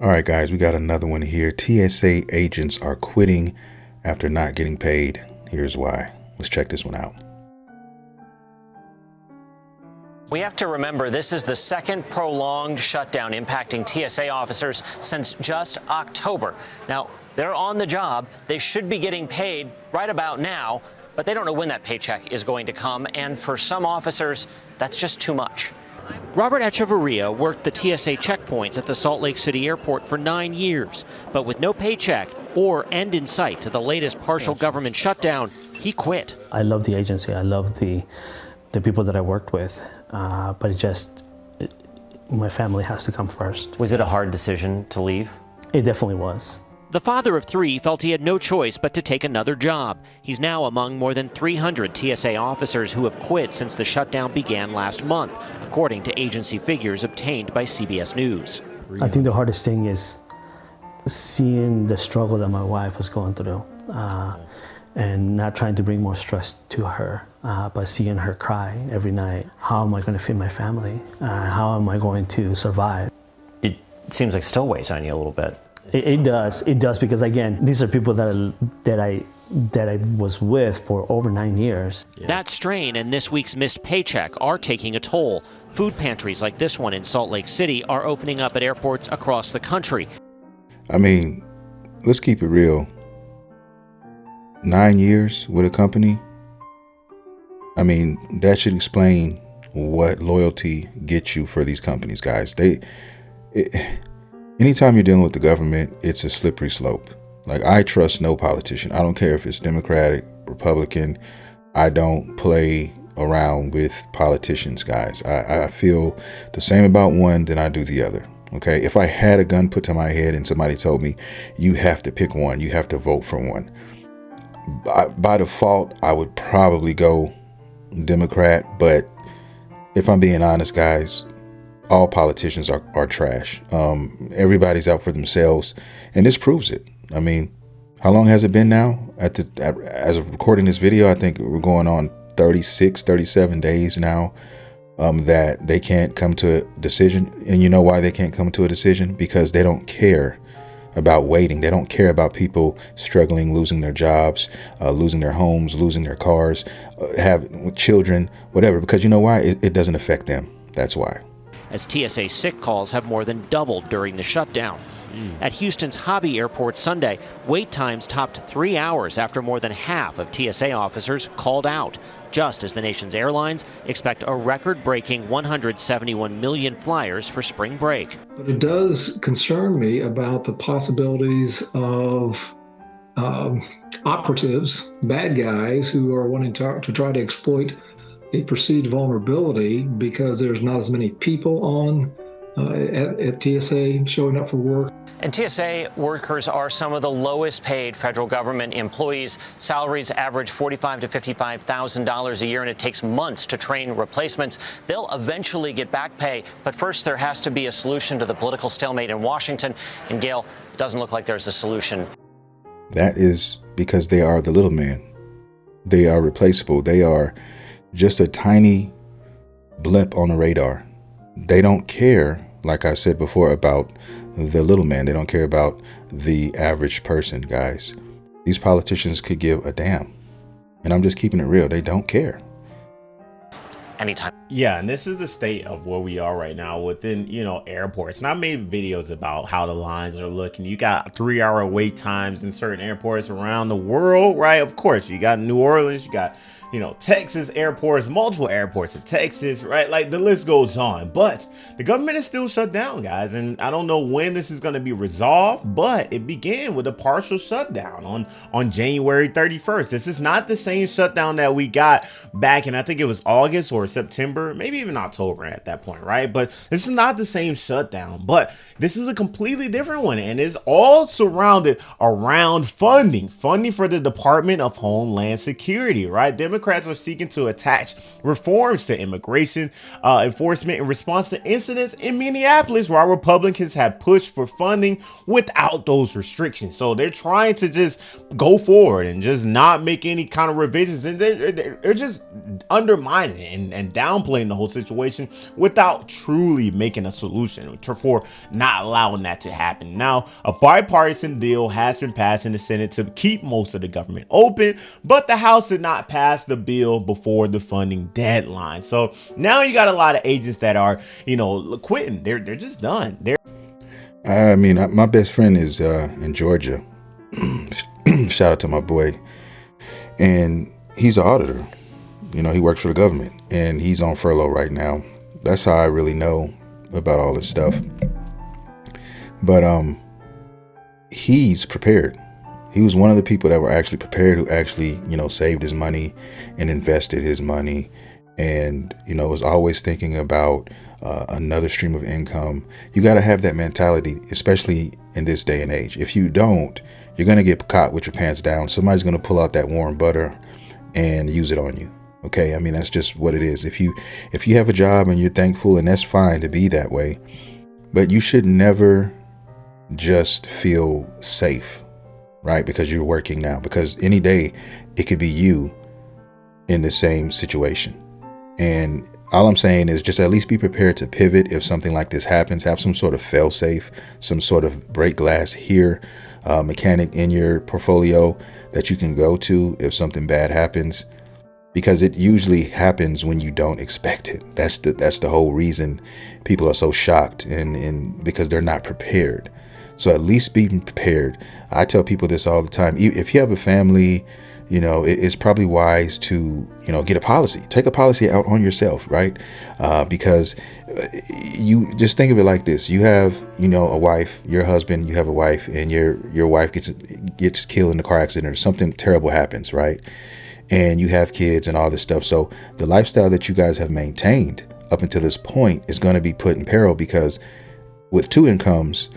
All right, guys, we got another one here. TSA agents are quitting after not getting paid. Here's why. Let's check this one out. We have to remember this is the second prolonged shutdown impacting TSA officers since just October. Now, they're on the job. They should be getting paid right about now, but they don't know when that paycheck is going to come. And for some officers, that's just too much. Robert Echeverria worked the TSA checkpoints at the Salt Lake City airport for 9 years. But with no paycheck or end in sight to the latest partial government shutdown, he quit. I love the agency. I love the people that I worked with. But my family has to come first. Was it a hard decision to leave? It definitely was. The father of 3 felt he had no choice but to take another job. He's now among more than 300 TSA officers who have quit since the shutdown began last month, according to agency figures obtained by CBS News. I think the hardest thing is seeing the struggle that my wife was going through and not trying to bring more stress to her, but seeing her cry every night. How am I going to feed my family? How am I going to survive? It seems like still weighs on you a little bit. It does, because again, these are people that I was with for over 9 years. Yeah. That strain and this week's missed paycheck are taking a toll. Food pantries like this one in Salt Lake City are opening up at airports across the country. I mean, let's keep it real. 9 years with a company. I mean, that should explain what loyalty gets you for these companies, guys. Anytime you're dealing with the government, it's a slippery slope. Like, I trust no politician. I don't care if it's Democratic, Republican. I don't play around with politicians, guys. I feel the same about one than I do the other. Okay. If I had a gun put to my head and somebody told me you have to pick one, you have to vote for one, by default, I would probably go Democrat. But if I'm being honest, guys, all politicians are trash. Everybody's out for themselves, and this proves it. I mean, how long has it been now? As of recording this video, I think we're going on 36, 37 days now that they can't come to a decision. And you know why they can't come to a decision? Because they don't care about waiting. They don't care about people struggling, losing their jobs, losing their homes, losing their cars, having children, whatever. Because you know why? It doesn't affect them. That's why. As TSA sick calls have more than doubled during the shutdown. At Houston's Hobby Airport Sunday, wait times topped 3 hours after more than half of TSA officers called out, just as the nation's airlines expect a record-breaking 171 million flyers for spring break. But it does concern me about the possibilities of operatives, bad guys who are wanting to try to exploit a perceived vulnerability because there's not as many people on at TSA showing up for work. And TSA workers are some of the lowest paid federal government employees. Salaries average $45,000 to $55,000 a year, and it takes months to train replacements. They'll eventually get back pay, but first there has to be a solution to the political stalemate in Washington. And Gail, it doesn't look like there's a solution. That is because they are the little man. They are replaceable. They are just a tiny blimp on the radar. They don't care, like I said before, about the little man. They don't care about the average person, guys. These politicians could give a damn. And I'm just keeping it real. They don't care. Anytime. Yeah, and this is the state of where we are right now within, airports. And I made videos about how the lines are looking. You got 3-hour wait times in certain airports around the world, right? Of course, you got New Orleans, you got Texas airports, multiple airports in Texas, right? Like, the list goes on. But the government is still shut down, guys. And I don't know when this is going to be resolved, but it began with a partial shutdown on January 31st. This is not the same shutdown that we got back in, I think it was August or September, maybe even October at that point, right? But this is not the same shutdown, but this is a completely different one. And it's all surrounded around funding for the Department of Homeland Security, right? Democrats are seeking to attach reforms to immigration enforcement in response to incidents in Minneapolis, while Republicans have pushed for funding without those restrictions. So they're trying to just go forward and just not make any kind of revisions, and they're just undermining and downplaying the whole situation without truly making a solution for not allowing that to happen. Now, a bipartisan deal has been passed in the Senate to keep most of the government open, but the House did not pass the bill before the funding deadline. So now you got a lot of agents that are, quitting. They're just done. I mean, my best friend is in Georgia. Shout out to my boy. And he's an auditor. He works for the government and he's on furlough right now. That's how I really know about all this stuff. But he's prepared. He was one of the people that were actually prepared, who actually, saved his money and invested his money, and, was always thinking about another stream of income. You got to have that mentality, especially in this day and age. If you don't, you're going to get caught with your pants down. Somebody's going to pull out that warm butter and use it on you. Okay. I mean, that's just what it is. If you have a job and you're thankful, and that's fine to be that way, but you should never just feel safe, right? Because you're working now, because any day it could be you in the same situation. And all I'm saying is just at least be prepared to pivot if something like this happens. Have some sort of fail safe, some sort of break glass here, mechanic in your portfolio that you can go to if something bad happens, because it usually happens when you don't expect it. That's the whole reason people are so shocked, and because they're not prepared. So at least be prepared. I tell people this all the time. If you have a family, it's probably wise to, get a policy. Take a policy out on yourself, right? Because you just think of it like this. You have, a wife, your husband, you have a wife, and your wife gets killed in a car accident or something terrible happens, right? And you have kids and all this stuff. So the lifestyle that you guys have maintained up until this point is going to be put in peril, because with two incomes,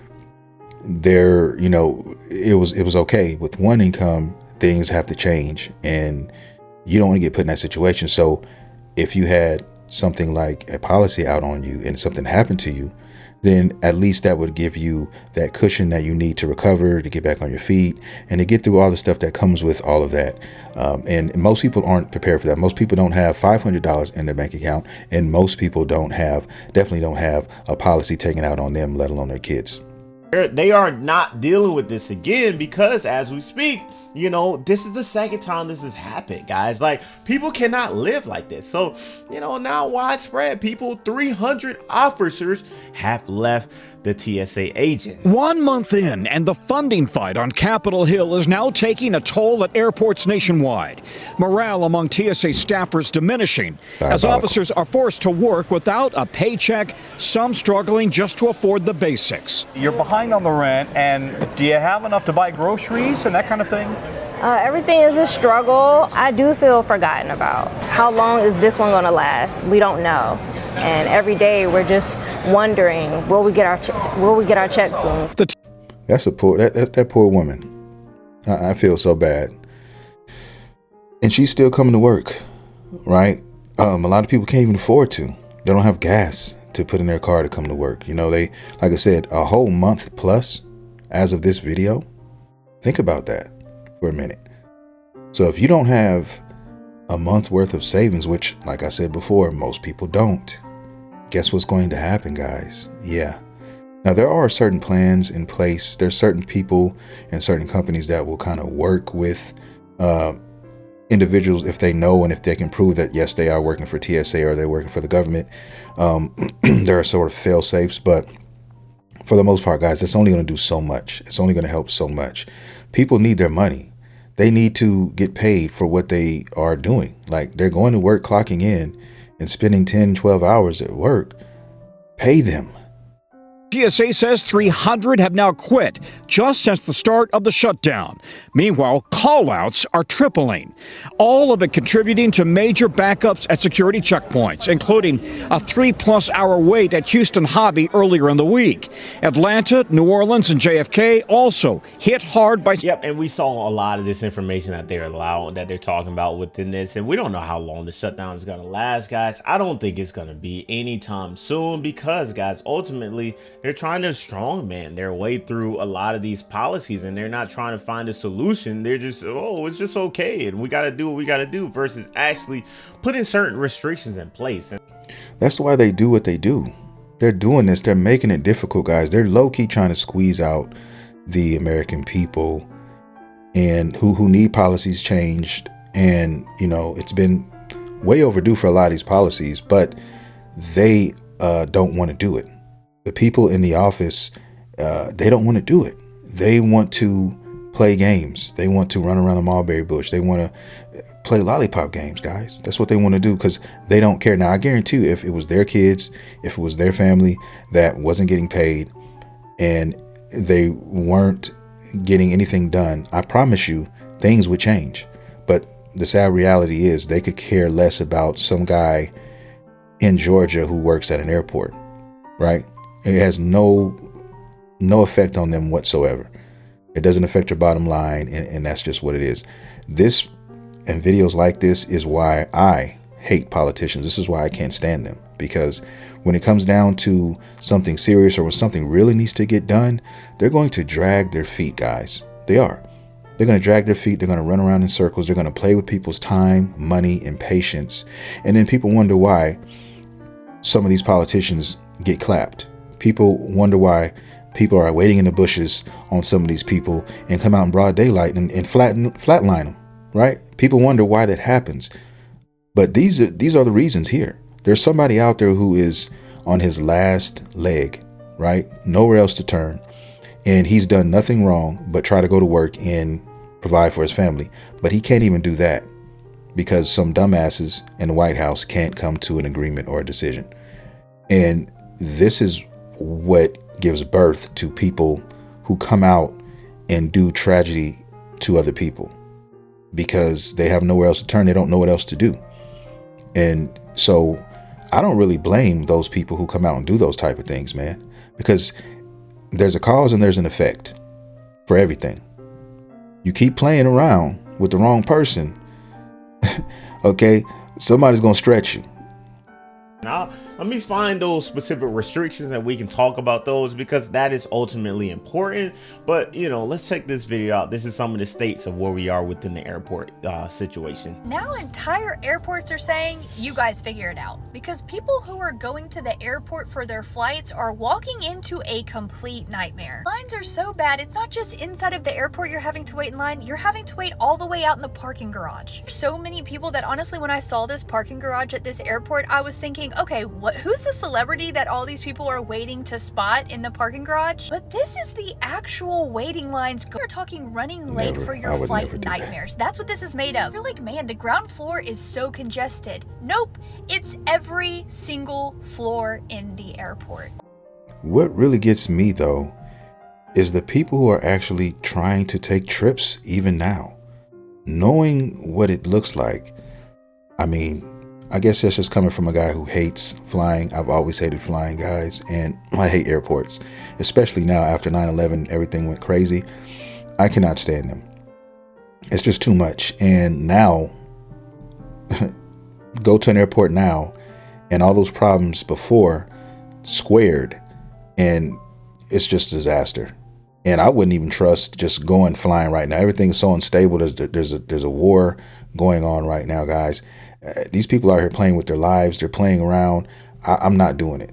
it was okay. With one income, things have to change, and you don't want to get put in that situation. So if you had something like a policy out on you and something happened to you, then at least that would give you that cushion that you need to recover, to get back on your feet, and to get through all the stuff that comes with all of that. And most people aren't prepared for that. Most people don't have $500 in their bank account, and most people definitely don't have a policy taken out on them, let alone their kids. They are not dealing with this again, because as we speak, this is the second time this has happened, guys. Like, people cannot live like this. So, now widespread, 300 officers have left the TSA agent. 1 month in, and the funding fight on Capitol Hill is now taking a toll at airports nationwide. Morale among TSA staffers diminishing as officers are forced to work without a paycheck, some struggling just to afford the basics. You're behind on the rent, and do you have enough to buy groceries and that kind of thing? Everything is a struggle. I do feel forgotten about. How long is this one going to last? We don't know. And every day we're just wondering, will we get our check soon? That's that poor woman. I feel so bad. And she's still coming to work, right? A lot of people can't even afford to. They don't have gas to put in their car to come to work. They, like I said, a whole month plus as of this video. Think about that for a minute. So if you don't have a month's worth of savings, which, like I said before, most people don't, guess what's going to happen, guys? Yeah. Now, there are certain plans in place. There's certain people and certain companies that will kind of work with individuals if they know and if they can prove that, yes, they are working for TSA or they're working for the government. There are sort of fail safes, but for the most part, guys, it's only going to do so much. It's only going to help so much. People need their money. They need to get paid for what they are doing. Like, they're going to work, clocking in and spending 10, 12 hours at work. Pay them. TSA says 300 have now quit just since the start of the shutdown. Meanwhile, call-outs are tripling, all of it contributing to major backups at security checkpoints, including a 3+ hour wait at Houston Hobby earlier in the week. Atlanta, New Orleans, and JFK also hit hard by... Yep, and we saw a lot of this information that they're talking about within this, and we don't know how long the shutdown is going to last, guys. I don't think it's going to be anytime soon because, guys, ultimately, they're trying to strongman their way through a lot of these policies, and they're not trying to find a solution. They're just, oh, it's just okay, and we got to do what we got to do, versus actually putting certain restrictions in place. That's why they do what they do. They're doing this. They're making it difficult, guys. They're low-key trying to squeeze out the American people, and who need policies changed. And, you know, it's been way overdue for a lot of these policies, but they don't want to do it. The people in the office, they don't want to do it. They want to play games. They want to run around the mulberry bush. They want to play lollipop games, guys. That's what they want to do, because they don't care. Now, I guarantee you, if it was their kids, if it was their family that wasn't getting paid and they weren't getting anything done, I promise you things would change. But the sad reality is they could care less about some guy in Georgia who works at an airport, right? It has no effect on them whatsoever. It doesn't affect your bottom line, and that's just what it is. This and videos like this is why I hate politicians. This is why I can't stand them, because when it comes down to something serious or when something really needs to get done, they're going to drag their feet, guys. They are. They're going to drag their feet. They're going to run around in circles. They're going to play with people's time, money, and patience. And then people wonder why some of these politicians get clapped. People wonder why people are waiting in the bushes on some of these people and come out in broad daylight and flatline them, right? People wonder why that happens. But these are the reasons here. There's somebody out there who is on his last leg, right? Nowhere else to turn. And he's done nothing wrong but try to go to work and provide for his family. But he can't even do that because some dumbasses in the White House can't come to an agreement or a decision. And this is what gives birth to people who come out and do tragedy to other people, because they have nowhere else to turn. They don't know what else to do. And so I don't really blame those people who come out and do those type of things, man, because there's a cause and there's an effect for everything. You keep playing around with the wrong person, okay, somebody's going to stretch you. Now, let me find those specific restrictions and we can talk about those, because that is ultimately important. But, you know, let's check this video out. This is some of the states of where we are within the airport situation. Now entire airports are saying, you guys figure it out, because people who are going to the airport for their flights are walking into a complete nightmare. Lines are so bad, it's not just inside of the airport you're having to wait in line, you're having to wait all the way out in the parking garage. So many people that honestly, when I saw this parking garage at this airport, I was thinking, okay, who's the celebrity that all these people are waiting to spot in the parking garage? But this is the actual waiting lines. We're talking running late for your flight nightmares. That's what this is made of. You're like, man, the ground floor is so congested. Nope, it's every single floor in the airport. What really gets me, though, is the people who are actually trying to take trips even now, knowing what it looks like. I mean, I guess that's just coming from a guy who hates flying. I've always hated flying, guys, and I hate airports, especially now after 9/11, everything went crazy. I cannot stand them. It's just too much. And now, go to an airport now, and all those problems before squared, and it's just disaster. And I wouldn't even trust just going flying right now. Everything's so unstable. There's a war going on right now, guys. These people out here playing with their lives. They're playing around. I'm not doing it.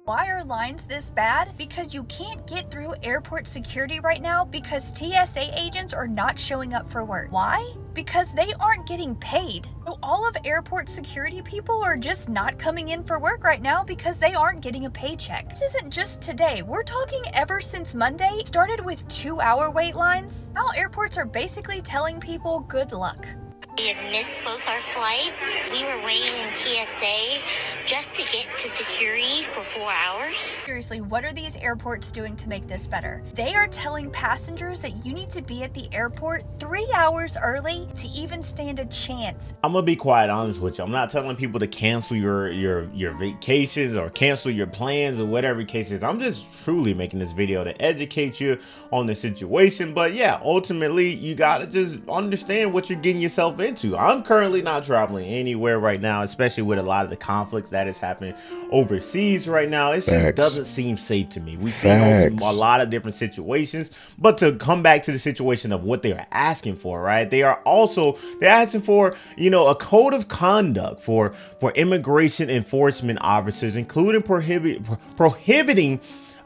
Why are lines this bad? Because you can't get through airport security right now because TSA agents are not showing up for work. Why? Because they aren't getting paid. So all of airport security people are just not coming in for work right now because they aren't getting a paycheck. This isn't just today. We're talking ever since Monday. Started with 2-hour wait lines. Now airports are basically telling people good luck. We had missed both our flights. We were waiting in TSA just to get to security for 4 hours. Seriously, what are these airports doing to make this better? They are telling passengers that you need to be at the airport 3 hours early to even stand a chance. I'm gonna be quite honest with you. I'm not telling people to cancel your vacations or cancel your plans or whatever the case is. I'm just truly making this video to educate you on the situation. But yeah, ultimately you gotta just understand what you're getting yourself into. I'm currently not traveling anywhere right now, especially with a lot of the conflicts that is happening overseas right now. It just doesn't seem safe to me. We've seen a lot of different situations, but to come back to the situation of what they are asking for, right? They're asking for, you know, a code of conduct for immigration enforcement officers, including prohibiting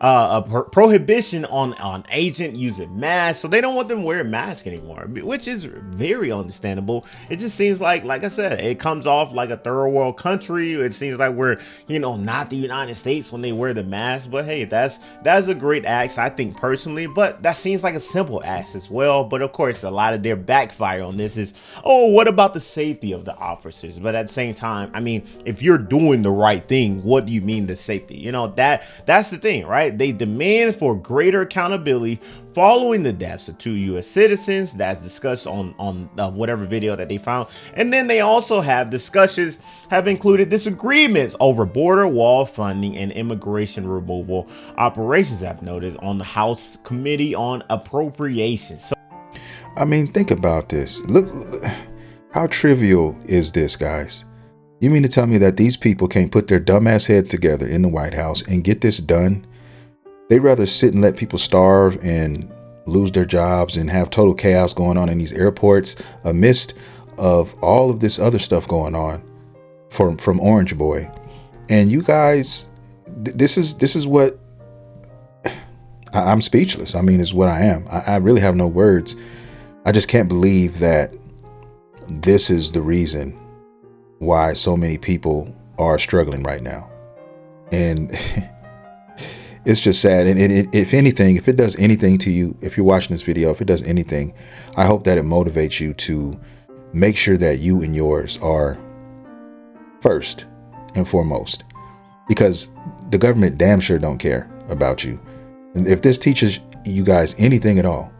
a prohibition on agent using masks. So they don't want them wearing masks anymore, which is very understandable. It just seems like I said, it comes off like a third world country. It seems like we're, you know, not the United States when they wear the mask. But hey, that's a great act, I think, personally. But that seems like a simple act as well. But of course, a lot of their backfire on this is, oh, what about the safety of the officers? But at the same time, I mean, if you're doing the right thing, what do you mean the safety? You know, that's the thing, right? They demand for greater accountability following the deaths of 2 U.S. citizens. That's discussed on whatever video that they found. And then they also have included disagreements over border wall funding and immigration removal operations, I've noticed, on the House Committee on Appropriations. So, I mean, think about this. Look, how trivial is this, guys? You mean to tell me that these people can't put their dumbass heads together in the White House and get this done? They'd rather sit and let people starve and lose their jobs and have total chaos going on in these airports amidst of all of this other stuff going on from Orange Boy. And you guys, this is what I'm speechless. I mean, is what I am. I really have no words. I just can't believe that this is the reason why so many people are struggling right now. And it's just sad. And if anything, if it does anything to you, if you're watching this video, if it does anything, I hope that it motivates you to make sure that you and yours are first and foremost, because the government damn sure don't care about you. And if this teaches you guys anything at all,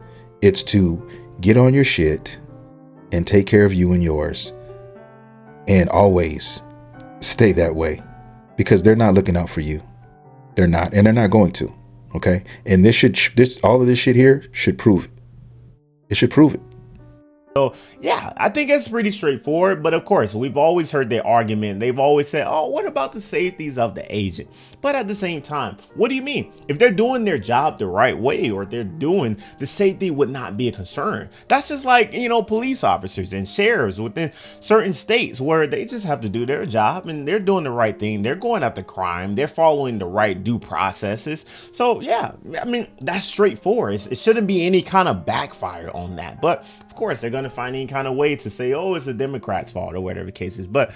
it's to get on your shit and take care of you and yours, and always stay that way, because they're not looking out for you. They're not, and they're not going to. Okay. And all of this shit here should prove it. It should prove it. So, yeah, I think it's pretty straightforward. But of course, we've always heard their argument. They've always said, oh, what about the safeties of the agent? But at the same time, what do you mean? If they're doing their job the right way, or they're doing, the safety would not be a concern. That's just like, you know, police officers and sheriffs within certain states where they just have to do their job and they're doing the right thing. They're going after crime. They're following the right due processes. So, yeah, I mean, that's straightforward. It shouldn't be any kind of backfire on that. But of course, they're going to find any kind of way to say, oh, it's the Democrats' fault or whatever the case is. But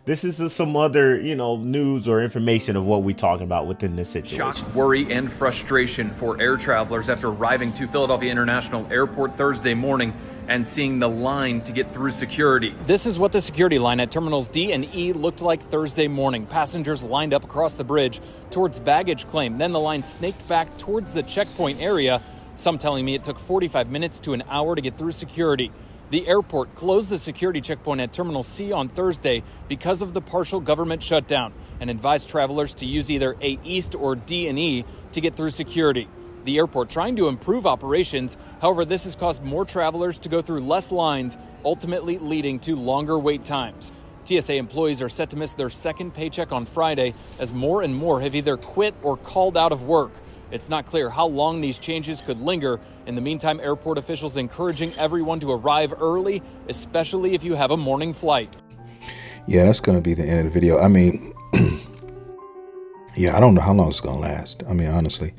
this is some other, you know, news or information of what we're talking about within this situation. Shock, worry, and frustration for air travelers after arriving to Philadelphia International Airport Thursday morning and seeing the line to get through security. This is what the security line at Terminals D and E looked like Thursday morning. Passengers lined up across the bridge towards baggage claim. Then the line snaked back towards the checkpoint area. Some telling me it took 45 minutes to an hour to get through security. The airport closed the security checkpoint at Terminal C on Thursday because of the partial government shutdown and advised travelers to use either A East or D and E to get through security. The airport trying to improve operations. However, this has caused more travelers to go through less lines, ultimately leading to longer wait times. TSA employees are set to miss their second paycheck on Friday as more and more have either quit or called out of work. It's not clear how long these changes could linger. In the meantime, airport officials encouraging everyone to arrive early, especially if you have a morning flight. Yeah, that's going to be the end of the video. I mean, yeah, I don't know how long it's going to last. I mean, honestly,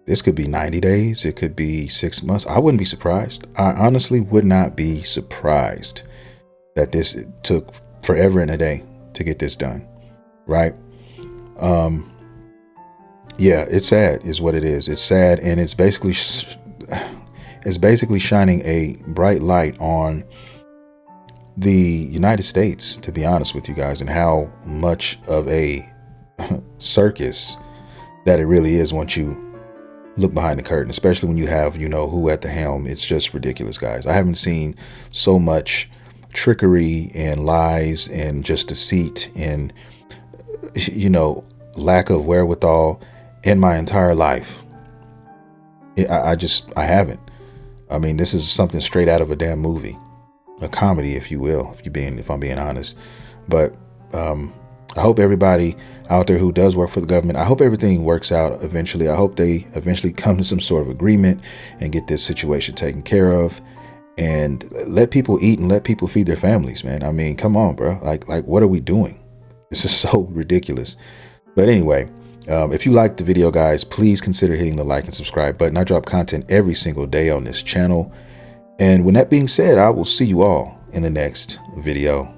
this could be 90 days. It could be 6 months. I wouldn't be surprised. I honestly would not be surprised that this took forever and a day to get this done. Right? Yeah, it's sad is what it is. It's sad, and it's basically shining a bright light on the United States, to be honest with you guys, and how much of a circus that it really is once you look behind the curtain, especially when you have, you know, who at the helm. It's just ridiculous, guys. I haven't seen so much trickery and lies and just deceit and, you know, lack of wherewithal in my entire life. I haven't. I mean, this is something straight out of a damn movie. a comedy, if you will, if I'm being honest. But I hope everybody out there who does work for the government, I hope everything works out eventually. I hope they eventually come to some sort of agreement and get this situation taken care of and let people eat and let people feed their families, man. I mean, come on, bro. Like what are we doing? This is so ridiculous. But anyway, if you liked the video, guys, please consider hitting the like and subscribe button. I drop content every single day on this channel. And with that being said, I will see you all in the next video.